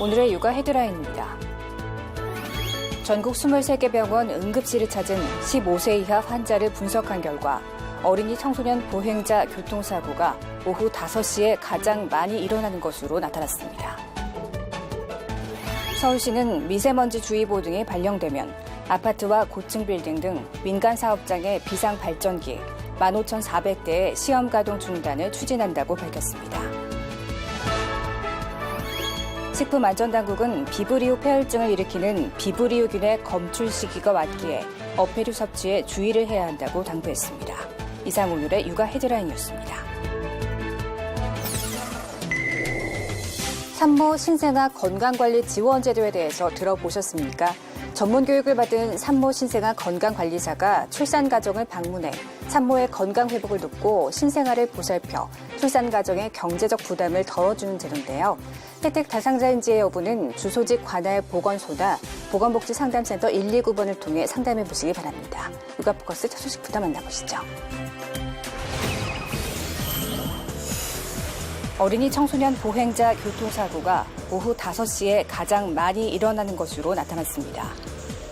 오늘의 육아 헤드라인입니다. 전국 23개 병원 응급실을 찾은 15세 이하 환자를 분석한 결과 어린이 청소년 보행자 교통사고가 오후 5시에 가장 많이 일어나는 것으로 나타났습니다. 서울시는 미세먼지주의보 등이 발령되면 아파트와 고층 빌딩 등 민간 사업장의 비상 발전기 15,400대의 시험 가동 중단을 추진한다고 밝혔습니다. 식품안전당국은 비브리오 폐혈증을 일으키는 비브리오균의 검출 시기가 왔기에 어패류 섭취에 주의를 해야 한다고 당부했습니다. 이상 오늘의 육아 헤드라인이었습니다. 산모 신생아 건강관리 지원제도에 대해서 들어보셨습니까? 전문 교육을 받은 산모 신생아 건강관리사가 출산 가정을 방문해 산모의 건강 회복을 돕고 신생아를 보살펴 출산 가정의 경제적 부담을 덜어주는 제도인데요. 혜택 대상자인지의 여부는 주소직 관할 보건소나 보건복지상담센터 129번을 통해 상담해 보시기 바랍니다. 육아포커스 첫 소식부터 만나보시죠. 어린이 청소년 보행자 교통사고가 오후 5시에 가장 많이 일어나는 것으로 나타났습니다.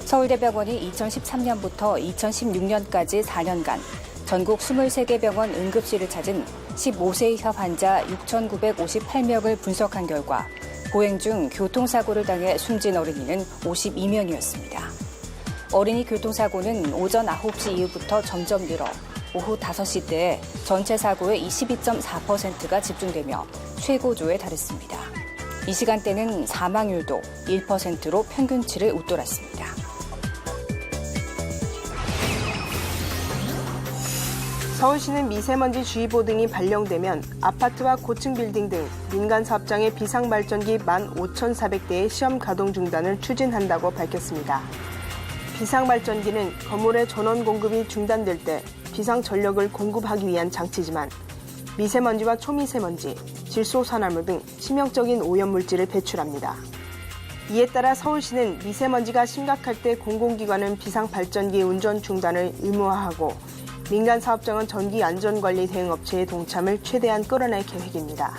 서울대병원이 2013년부터 2016년까지 4년간 전국 23개 병원 응급실을 찾은 15세 이하 환자 6,958명을 분석한 결과 보행 중 교통사고를 당해 숨진 어린이는 52명이었습니다. 어린이 교통사고는 오전 9시 이후부터 점점 늘어 오후 5시 때에 전체 사고의 22.4%가 집중되며 최고조에 달했습니다. 이 시간대는 사망률도 1%로 평균치를 웃돌았습니다. 서울시는 미세먼지주의보 등이 발령되면 아파트와 고층 빌딩 등 민간 사업장의 비상발전기 15,400대의 시험 가동 중단을 추진한다고 밝혔습니다. 비상발전기는 건물의 전원 공급이 중단될 때 비상전력을 공급하기 위한 장치지만 미세먼지와 초미세먼지, 질소산화물 등 치명적인 오염물질을 배출합니다. 이에 따라 서울시는 미세먼지가 심각할 때 공공기관은 비상발전기 운전 중단을 의무화하고 민간 사업장은 전기안전관리 대응업체의 동참을 최대한 끌어낼 계획입니다.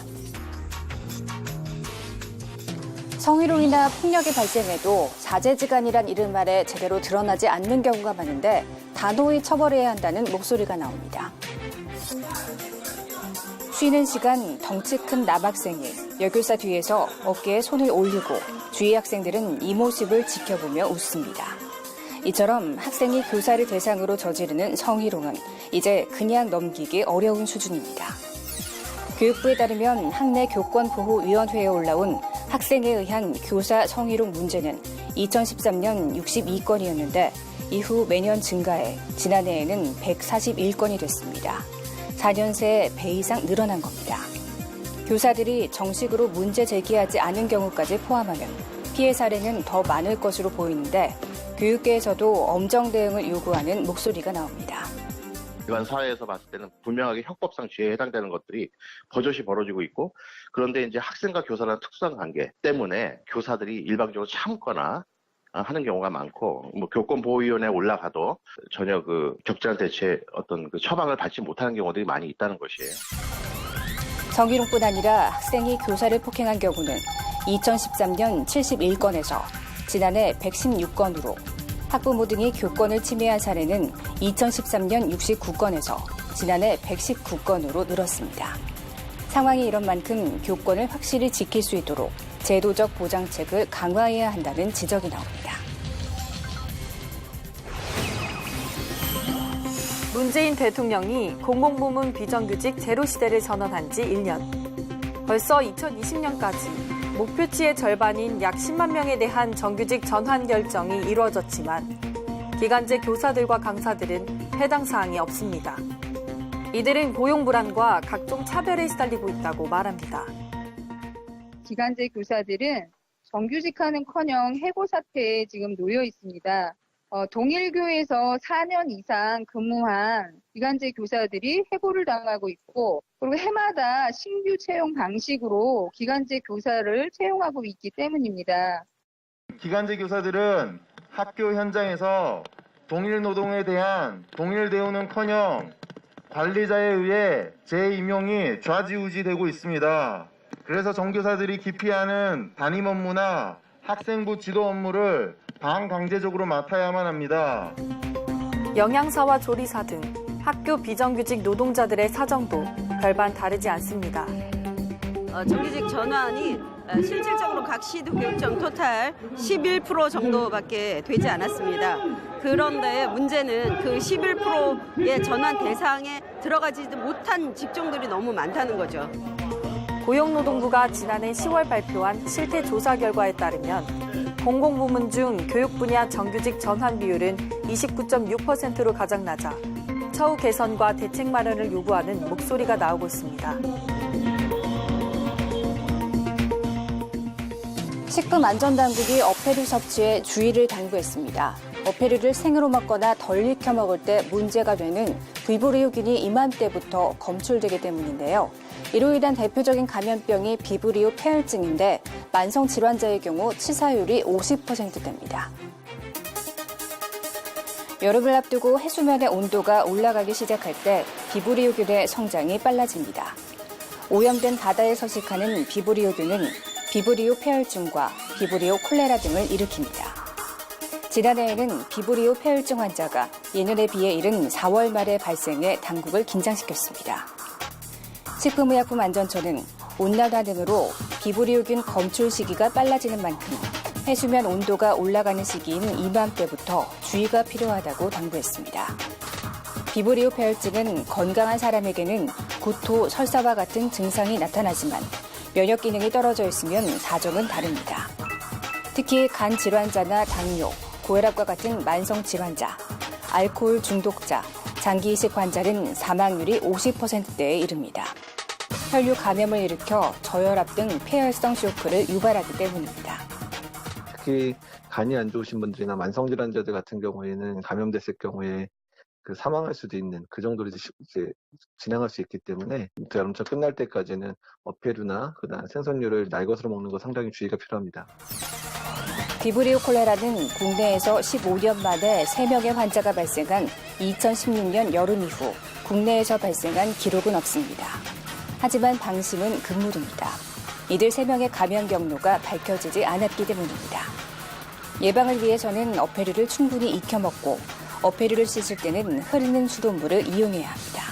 성희롱이나 폭력이 발생해도 사제지간이란 이름 아래 제대로 드러나지 않는 경우가 많은데 단호히 처벌해야 한다는 목소리가 나옵니다. 쉬는 시간 덩치 큰 남학생이 여교사 뒤에서 어깨에 손을 올리고 주위 학생들은 이 모습을 지켜보며 웃습니다. 이처럼 학생이 교사를 대상으로 저지르는 성희롱은 이제 그냥 넘기기 어려운 수준입니다. 교육부에 따르면 학내 교권보호위원회에 올라온 학생에 의한 교사 성희롱 문제는 2013년 62건이었는데 이후 매년 증가해 지난해에는 141건이 됐습니다. 4년 새 배 이상 늘어난 겁니다. 교사들이 정식으로 문제 제기하지 않은 경우까지 포함하면 피해 사례는 더 많을 것으로 보이는데 교육계에서도 엄정 대응을 요구하는 목소리가 나옵니다. 일반 사회에서 봤을 때는 분명하게 형법상 죄에 해당되는 것들이 버젓이 벌어지고 있고, 그런데 이제 학생과 교사라는 특수한 관계 때문에 교사들이 일방적으로 참거나 하는 경우가 많고, 교권보호위원회에 올라가도 전혀 적절한 대체 처방을 받지 못하는 경우들이 많이 있다는 것이에요. 성희롱뿐 아니라 학생이 교사를 폭행한 경우는 2013년 71건에서 지난해 116건으로 학부모 등이 교권을 침해한 사례는 2013년 69건에서 지난해 119건으로 늘었습니다. 상황이 이런 만큼 교권을 확실히 지킬 수 있도록 제도적 보장책을 강화해야 한다는 지적이 나옵니다. 문재인 대통령이 공공부문 비정규직 제로 시대를 선언한 지 1년. 벌써 2020년까지 목표치의 절반인 약 10만 명에 대한 정규직 전환 결정이 이루어졌지만 기간제 교사들과 강사들은 해당 사항이 없습니다. 이들은 고용 불안과 각종 차별에 시달리고 있다고 말합니다. 기간제 교사들은 정규직화는커녕 해고 사태에 지금 놓여 있습니다. 동일교에서 4년 이상 근무한 기간제 교사들이 해고를 당하고 있고, 그리고 해마다 신규 채용 방식으로 기간제 교사를 채용하고 있기 때문입니다. 기간제 교사들은 학교 현장에서 동일 노동에 대한 동일 대우는커녕 관리자에 의해 재임용이 좌지우지되고 있습니다. 그래서 정교사들이 기피하는 담임 업무나 학생부 지도 업무를 반강제적으로 맡아야만 합니다. 영양사와 조리사 등 학교 비정규직 노동자들의 사정도 별반 다르지 않습니다. 정규직 전환이 실질적으로 각 시도 교육청 토탈 11% 정도밖에 되지 않았습니다. 그런데 문제는 그 11%의 전환 대상에 들어가지도 못한 직종들이 너무 많다는 거죠. 고용노동부가 지난해 10월 발표한 실태 조사 결과에 따르면 공공부문 중 교육 분야 정규직 전환 비율은 29.6%로 가장 낮아 처우 개선과 대책 마련을 요구하는 목소리가 나오고 있습니다. 식품안전당국이 어패류 섭취에 주의를 당부했습니다. 어패류를 생으로 먹거나 덜 익혀 먹을 때 문제가 되는 비브리오균이 이맘때부터 검출되기 때문인데요. 이로 인한 대표적인 감염병이 비브리오 폐혈증인데 만성 질환자의 경우 치사율이 50%대입니다. 여름을 앞두고 해수면의 온도가 올라가기 시작할 때 비브리오균의 성장이 빨라집니다. 오염된 바다에 서식하는 비브리오균은 비브리오 폐혈증과 비브리오 콜레라 등을 일으킵니다. 지난해에는 비브리오 폐혈증 환자가 예년에 비해 이른 4월 말에 발생해 당국을 긴장시켰습니다. 식품의약품안전처는 온난화 등으로 비브리오균 검출 시기가 빨라지는 만큼 해수면 온도가 올라가는 시기인 이맘때부터 주의가 필요하다고 당부했습니다. 비브리오 폐혈증은 건강한 사람에게는 구토, 설사와 같은 증상이 나타나지만 면역 기능이 떨어져 있으면 사정은 다릅니다. 특히 간 질환자나 당뇨, 고혈압과 같은 만성 질환자, 알코올 중독자, 장기 이식 환자는 사망률이 50%대에 이릅니다. 혈류 감염을 일으켜 저혈압 등 폐혈성 쇼크를 유발하기 때문입니다. 특히 간이 안 좋으신 분들이나 만성 질환자들 같은 경우에는 감염됐을 경우에 사망할 수도 있는 그 정도로 이제 진행할 수 있기 때문에 여름철 끝날 때까지는 어패류나 그다음 생선류를 날것으로 먹는 거 상당히 주의가 필요합니다. 비브리오 콜레라는 국내에서 15년 만에 3명의 환자가 발생한 2016년 여름 이후 국내에서 발생한 기록은 없습니다. 하지만 방심은 금물입니다. 이들 3명의 감염 경로가 밝혀지지 않았기 때문입니다. 예방을 위해서는 어패류를 충분히 익혀 먹고 어패류를 씻을 때는 흐르는 수돗물을 이용해야 합니다.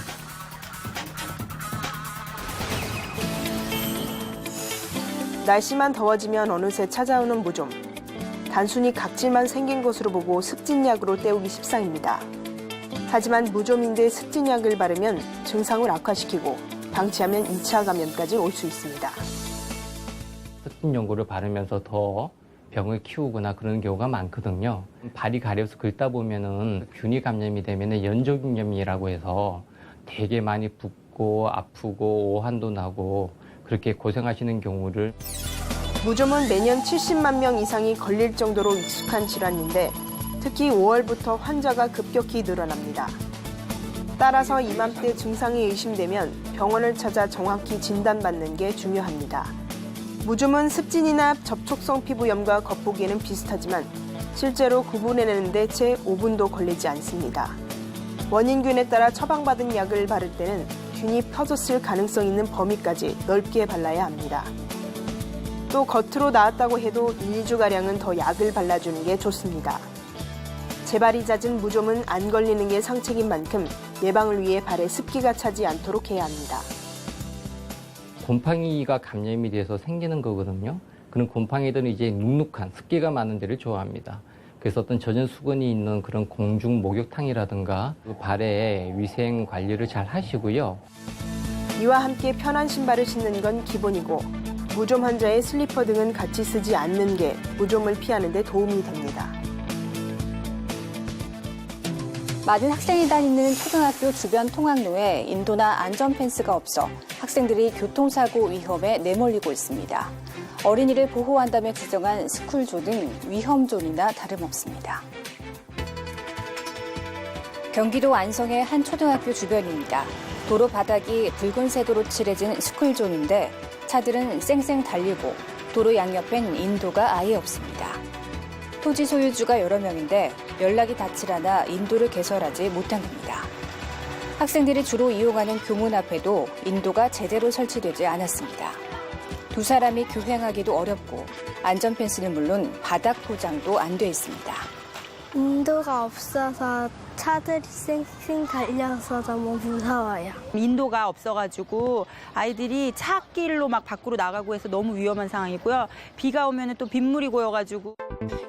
날씨만 더워지면 어느새 찾아오는 무좀. 단순히 각질만 생긴 것으로 보고 습진약으로 때우기 십상입니다. 하지만 무좀인데 습진약을 바르면 증상을 악화시키고 방치하면 2차 감염까지 올 수 있습니다. 습진 연고를 바르면서 더 병을 키우거나 그런 경우가 많거든요. 발이 가려서 긁다 보면은 균이 감염이 되면은 연조균염이라고 해서 되게 많이 붓고 아프고 오한도 나고 그렇게 고생하시는 경우를. 무좀은 매년 70만 명 이상이 걸릴 정도로 익숙한 질환인데 특히 5월부터 환자가 급격히 늘어납니다. 따라서 이맘때 증상이 의심되면 병원을 찾아 정확히 진단받는 게 중요합니다. 무좀은 습진이나 접촉성 피부염과 겉보기에는 비슷하지만 실제로 구분해내는데 채 5분도 걸리지 않습니다. 원인균에 따라 처방받은 약을 바를 때는 균이 퍼졌을 가능성 있는 범위까지 넓게 발라야 합니다. 또 겉으로 나았다고 해도 1주가량은 더 약을 발라주는 게 좋습니다. 재발이 잦은 무좀은 안 걸리는 게 상책인 만큼 예방을 위해 발에 습기가 차지 않도록 해야 합니다. 곰팡이가 감염이 돼서 생기는 거거든요. 그런 곰팡이들은 이제 눅눅한 습기가 많은 데를 좋아합니다. 그래서 어떤 젖은 수건이 있는 그런 공중 목욕탕이라든가 발에 위생 관리를 잘 하시고요. 이와 함께 편한 신발을 신는 건 기본이고 무좀 환자의 슬리퍼 등은 같이 쓰지 않는 게 무좀을 피하는 데 도움이 됩니다. 많은 학생이 다니는 초등학교 주변 통학로에 인도나 안전 펜스가 없어 학생들이 교통사고 위험에 내몰리고 있습니다. 어린이를 보호한다며 지정한 스쿨존은 위험존이나 다름없습니다. 경기도 안성의 한 초등학교 주변입니다. 도로 바닥이 붉은색으로 칠해진 스쿨존인데 차들은 쌩쌩 달리고 도로 양옆엔 인도가 아예 없습니다. 토지 소유주가 여러 명인데 연락이 닿질 않아 인도를 개설하지 못한 겁니다. 학생들이 주로 이용하는 교문 앞에도 인도가 제대로 설치되지 않았습니다. 두 사람이 교행하기도 어렵고 안전펜스는 물론 바닥 포장도 안 돼 있습니다. 인도가 없어서 차들이 쌩쌩 달려서 너무 무서워요. 인도가 없어가지고 아이들이 차길로 막 밖으로 나가고 해서 너무 위험한 상황이고요. 비가 오면 또 빗물이 고여가지고.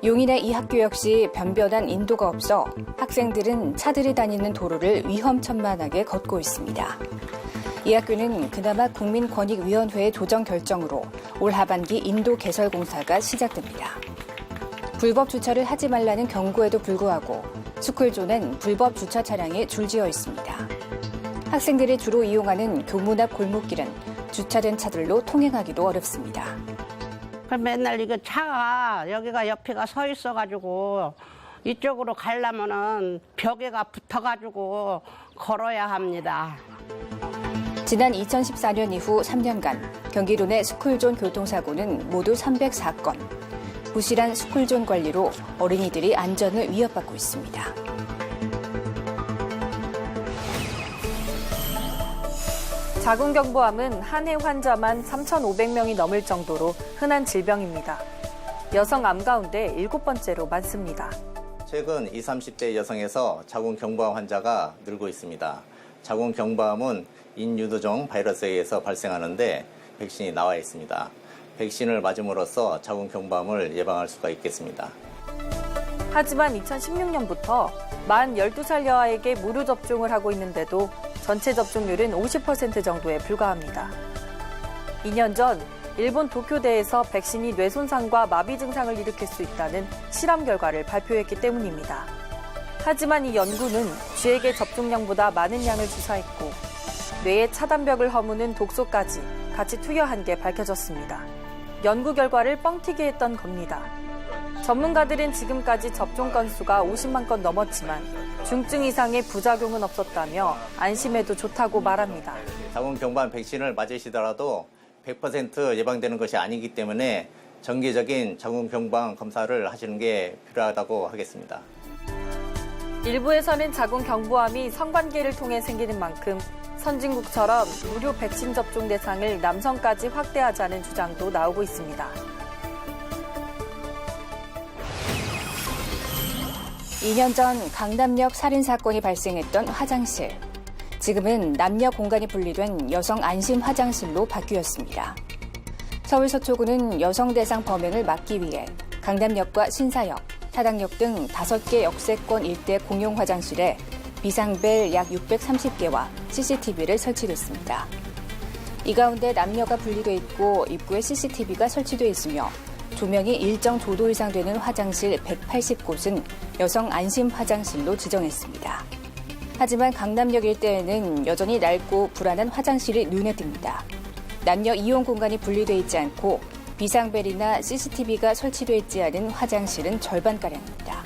용인의 이 학교 역시 변변한 인도가 없어 학생들은 차들이 다니는 도로를 위험천만하게 걷고 있습니다. 이 학교는 그나마 국민권익위원회의 조정 결정으로 올 하반기 인도 개설 공사가 시작됩니다. 불법 주차를 하지 말라는 경고에도 불구하고 스쿨존엔 불법 주차 차량이 줄지어 있습니다. 학생들이 주로 이용하는 교문 앞 골목길은 주차된 차들로 통행하기도 어렵습니다. 맨날 이거 차가 여기가 옆에가 서 있어가지고 이쪽으로 가려면은 벽에가 붙어가지고 걸어야 합니다. 지난 2014년 이후 3년간 경기도 내 스쿨존 교통사고는 모두 304건. 부실한 스쿨존 관리로 어린이들이 안전을 위협받고 있습니다. 자궁경부암은 한 해 환자만 3,500명이 넘을 정도로 흔한 질병입니다. 여성 암 가운데 7번째로 많습니다. 최근 20, 30대 여성에서 자궁경부암 환자가 늘고 있습니다. 자궁경부암은 인유두종 바이러스에 의해서 발생하는데 백신이 나와 있습니다. 백신을 맞음으로써 자궁경부암을 예방할 수가 있겠습니다. 하지만 2016년부터 만 12살 여아에게 무료 접종을 하고 있는데도 전체 접종률은 50% 정도에 불과합니다. 2년 전 일본 도쿄대에서 백신이 뇌 손상과 마비 증상을 일으킬 수 있다는 실험 결과를 발표했기 때문입니다. 하지만 이 연구는 쥐에게 접종량보다 많은 양을 주사했고 뇌의 차단벽을 허무는 독소까지 같이 투여한 게 밝혀졌습니다. 연구 결과를 뻥튀기 했던 겁니다. 전문가들은 지금까지 접종 건수가 50만 건 넘었지만 중증 이상의 부작용은 없었다며 안심해도 좋다고 말합니다. 자궁경부암 백신을 맞으시더라도 100% 예방되는 것이 아니기 때문에 정기적인 자궁경부암 검사를 하시는 게 필요하다고 하겠습니다. 일부에서는 자궁경부암이 성관계를 통해 생기는 만큼 선진국처럼 무료 백신 접종 대상을 남성까지 확대하자는 주장도 나오고 있습니다. 2년 전 강남역 살인사건이 발생했던 화장실. 지금은 남녀 공간이 분리된 여성 안심 화장실로 바뀌었습니다. 서울 서초구는 여성 대상 범행을 막기 위해 강남역과 신사역, 타당역 등 5개 역세권 일대 공용 화장실에 비상벨 약 630개와 CCTV를 설치했습니다. 이 가운데 남녀가 분리돼 있고 입구에 CCTV가 설치돼 있으며 조명이 일정 조도 이상 되는 화장실 180곳은 여성 안심 화장실로 지정했습니다. 하지만 강남역 일대에는 여전히 낡고 불안한 화장실이 눈에 띕니다. 남녀 이용 공간이 분리돼 있지 않고 비상벨이나 CCTV가 설치돼 있지 않은 화장실은 절반가량입니다.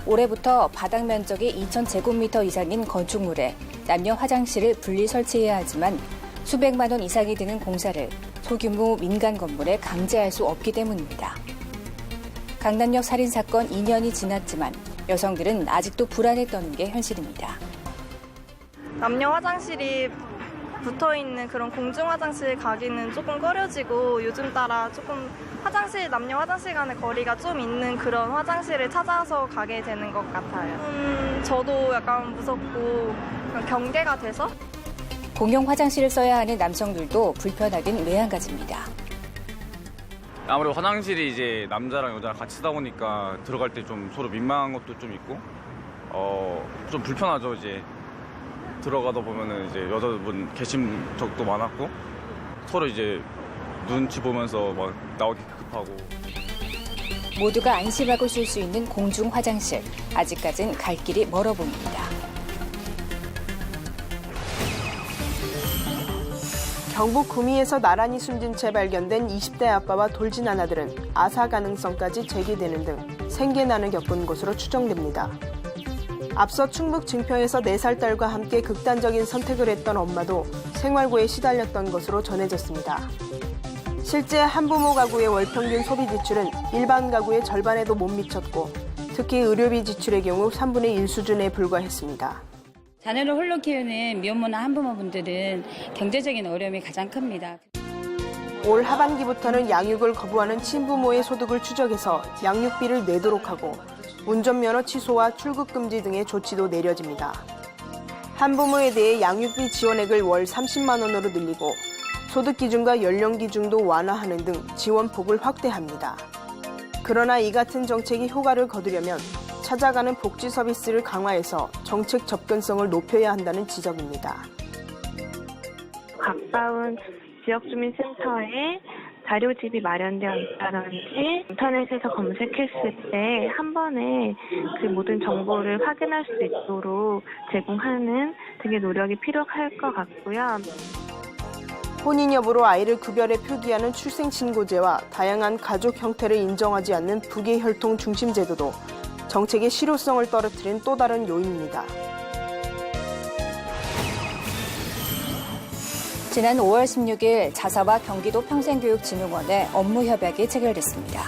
올해부터 바닥 면적이 2,000제곱미터 이상인 건축물에 남녀 화장실을 분리 설치해야 하지만 수백만 원 이상이 드는 공사를 소규모 민간 건물에 강제할 수 없기 때문입니다. 강남역 살인사건 2년이 지났지만 여성들은 아직도 불안에 떠는 게 현실입니다. 남녀 화장실이 붙어있는 그런 공중 화장실 가기는 조금 꺼려지고 요즘 따라 조금 남녀 화장실 간의 거리가 좀 있는 그런 화장실을 찾아서 가게 되는 것 같아요. 저도 약간 무섭고 경계가 돼서 공용 화장실을 써야 하는 남성들도 불편하긴 매한가지입니다. 아무래도 화장실이 이제 남자랑 여자랑 같이 쓰다 보니까 들어갈 때 좀 서로 민망한 것도 좀 있고 좀 불편하죠. 이제 들어가다 보면은 이제 여자분 계신 적도 많았고 서로 이제 눈치 보면서 막 나오기 급하고. 모두가 안심하고 쉴 수 있는 공중 화장실, 아직까진 갈 길이 멀어 보입니다. 경북 구미에서 나란히 숨진 채 발견된 20대 아빠와 돌진 아나들은 아사 가능성까지 제기되는 등 생계난을 겪은 것으로 추정됩니다. 앞서 충북 증평에서 4살 딸과 함께 극단적인 선택을 했던 엄마도 생활고에 시달렸던 것으로 전해졌습니다. 실제 한부모 가구의 월평균 소비 지출은 일반 가구의 절반에도 못 미쳤고 특히 의료비 지출의 경우 3분의 1 수준에 불과했습니다. 자녀를 홀로 키우는 미혼모나 한부모분들은 경제적인 어려움이 가장 큽니다. 올 하반기부터는 양육을 거부하는 친부모의 소득을 추적해서 양육비를 내도록 하고 운전면허 취소와 출국 금지 등의 조치도 내려집니다. 한부모에 대해 양육비 지원액을 월 30만 원으로 늘리고 소득 기준과 연령 기준도 완화하는 등 지원폭을 확대합니다. 그러나 이 같은 정책이 효과를 거두려면 찾아가는 복지 서비스를 강화해서 정책 접근성을 높여야 한다는 지적입니다. 가까운 지역주민센터에 자료집이 마련되어 있다든지 인터넷에서 검색했을 때 한 번에 그 모든 정보를 확인할 수 있도록 제공하는 등의 노력이 필요할 것 같고요. 혼인 여부로 아이를 구별해 표기하는 출생신고제와 다양한 가족 형태를 인정하지 않는 부계혈통 중심 제도도 정책의 실효성을 떨어뜨린 또 다른 요인입니다. 지난 5월 16일 자사와 경기도 평생교육진흥원의 업무 협약이 체결됐습니다.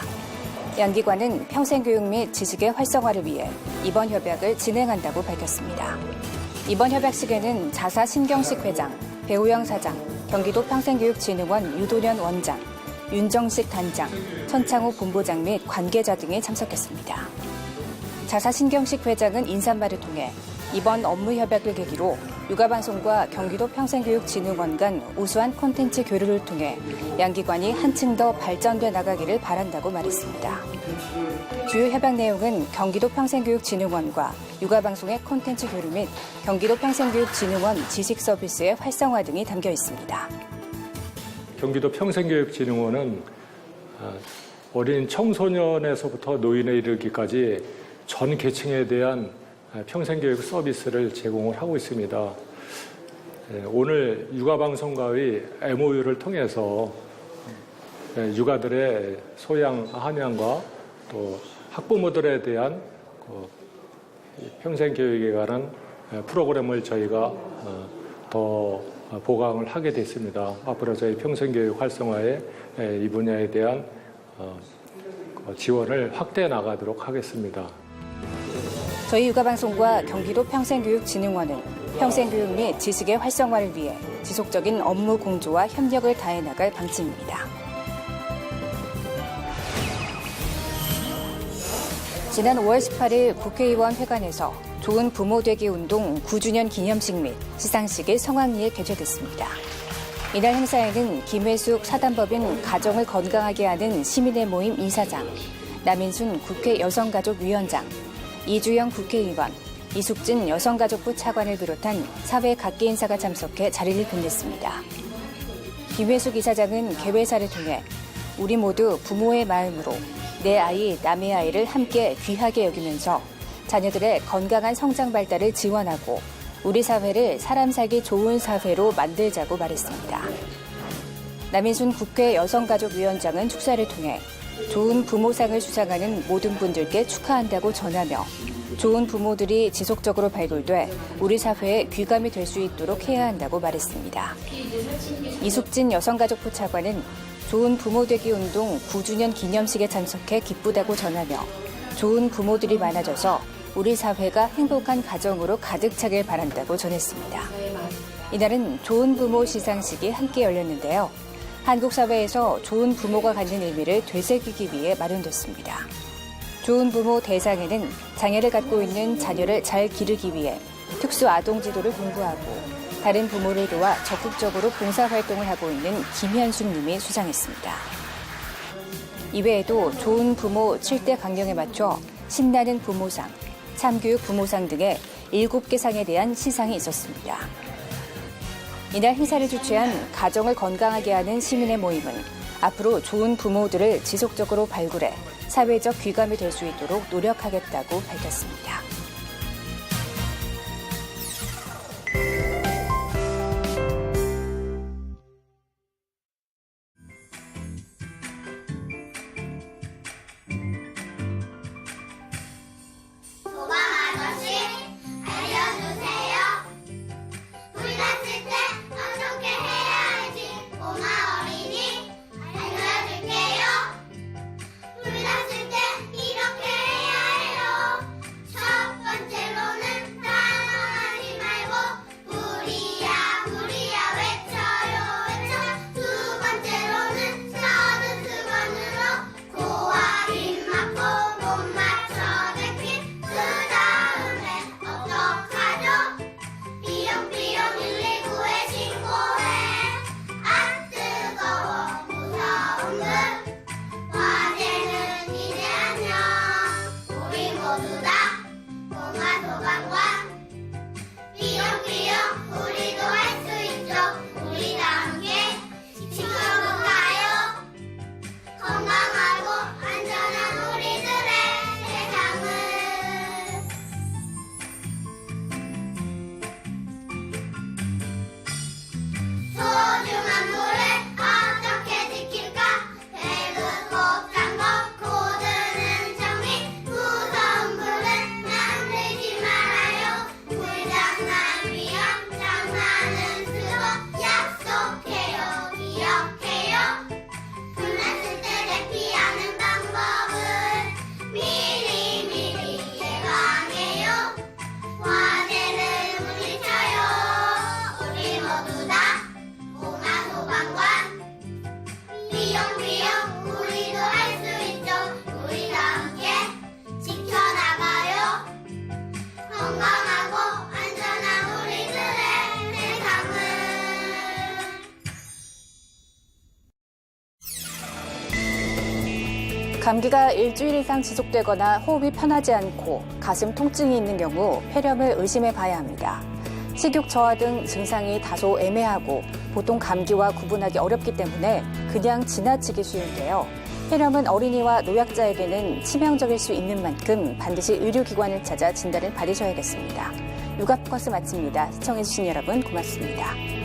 양기관은 평생교육 및 지식의 활성화를 위해 이번 협약을 진행한다고 밝혔습니다. 이번 협약식에는 자사 신경식 회장, 배우영 사장, 경기도 평생교육진흥원 유도련 원장, 윤정식 단장, 천창호 본부장 및 관계자 등이 참석했습니다. 자사 신경식 회장은 인사말을 통해 이번 업무 협약을 계기로 육아방송과 경기도 평생교육진흥원 간 우수한 콘텐츠 교류를 통해 양기관이 한층 더 발전돼 나가기를 바란다고 말했습니다. 주요 협약 내용은 경기도 평생교육진흥원과 육아방송의 콘텐츠 교류 및 경기도 평생교육진흥원 지식 서비스의 활성화 등이 담겨 있습니다. 경기도 평생교육진흥원은 어린 청소년에서부터 노인에 이르기까지 전 계층에 대한 평생교육 서비스를 제공을 하고 있습니다. 오늘 육아방송과의 MOU를 통해서 육아들의 소양 함양과 또 학부모들에 대한 평생교육에 관한 프로그램을 저희가 더 보강을 하게 됐습니다. 앞으로 저희 평생교육 활성화에 이 분야에 대한 지원을 확대해 나가도록 하겠습니다. 저희 육아방송과 경기도 평생교육진흥원은 평생교육 및 지식의 활성화를 위해 지속적인 업무 공조와 협력을 다해 나갈 방침입니다. 지난 5월 18일 국회의원 회관에서 좋은 부모 되기 운동 9주년 기념식 및 시상식이 성황리에 개최됐습니다. 이날 행사에는 김회숙 사단법인 가정을 건강하게 하는 시민의 모임 이사장, 남인순 국회 여성가족위원장, 이주영 국회의원, 이숙진 여성가족부 차관을 비롯한 사회 각계 인사가 참석해 자리를 빛냈습니다. 김회숙 이사장은 개회사를 통해 우리 모두 부모의 마음으로 내 아이, 남의 아이를 함께 귀하게 여기면서 자녀들의 건강한 성장 발달을 지원하고 우리 사회를 사람 살기 좋은 사회로 만들자고 말했습니다. 남인순 국회 여성가족위원장은 축사를 통해 좋은 부모상을 수상하는 모든 분들께 축하한다고 전하며 좋은 부모들이 지속적으로 발굴돼 우리 사회에 귀감이 될 수 있도록 해야 한다고 말했습니다. 이숙진 여성가족부 차관은 좋은 부모 되기 운동 9주년 기념식에 참석해 기쁘다고 전하며 좋은 부모들이 많아져서 우리 사회가 행복한 가정으로 가득 차길 바란다고 전했습니다. 이날은 좋은 부모 시상식이 함께 열렸는데요. 한국 사회에서 좋은 부모가 갖는 의미를 되새기기 위해 마련됐습니다. 좋은 부모 대상에는 장애를 갖고 있는 자녀를 잘 기르기 위해 특수 아동 지도를 공부하고 다른 부모를 도와 적극적으로 봉사활동을 하고 있는 김현숙 님이 수상했습니다. 이외에도 좋은 부모 7대 강령에 맞춰 신나는 부모상, 참교육 부모상 등의 7개 상에 대한 시상이 있었습니다. 이날 행사를 주최한 가정을 건강하게 하는 시민의 모임은 앞으로 좋은 부모들을 지속적으로 발굴해 사회적 귀감이 될 수 있도록 노력하겠다고 밝혔습니다. 불났을 때 이렇게 해야 해요. 감기가 일주일 이상 지속되거나 호흡이 편하지 않고 가슴 통증이 있는 경우 폐렴을 의심해 봐야 합니다. 식욕 저하 등 증상이 다소 애매하고 보통 감기와 구분하기 어렵기 때문에 그냥 지나치기 쉬운데요. 폐렴은 어린이와 노약자에게는 치명적일 수 있는 만큼 반드시 의료기관을 찾아 진단을 받으셔야겠습니다. 육아포커스 마칩니다. 시청해주신 여러분 고맙습니다.